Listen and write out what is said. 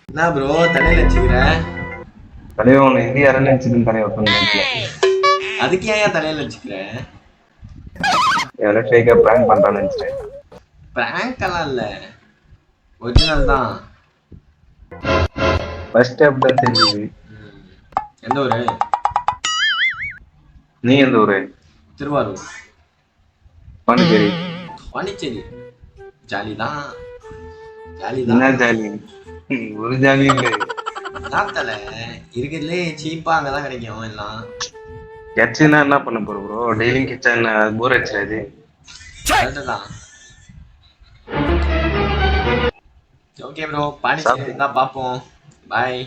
என்ன ப்ரோ தலையில வச்சுக்கிற? தலைவன் ஒண்ணு இந்திய அரண்மனை தலைவர் அதுக்கு ஏன் தலையில வச்சுக்கிற? எவ்வளவு ஃபேக்கா பிராங்க் பண்றான்னு நினைச்சேன். பிராங்க் எல்லாம் இல்ல, ஒரிஜினல் தான். ஃபர்ஸ்ட் அப்படிதான் தெரியுது. எந்த ஊரு? நீ எந்த ஊரு? திருவாரூர். பாண்டிச்சேரி. பாண்டிச்சேரி ஜாலி தான். என்ன ஜாலி? ஒரு ஜாலி இல்லை. நாத்தல இருக்கிறதுலே சீப்பா அங்கதான் கிடைக்கும் எல்லாம். கெச்சுன்னா என்ன பண்ண போற ப்ரோ? டெய்லியும் கிச்சா என்ன போர் அடிச்சாது? தான். ஓகே ப்ரோ, பாண்டிச்சேரி தான் பார்ப்போம். பாய்.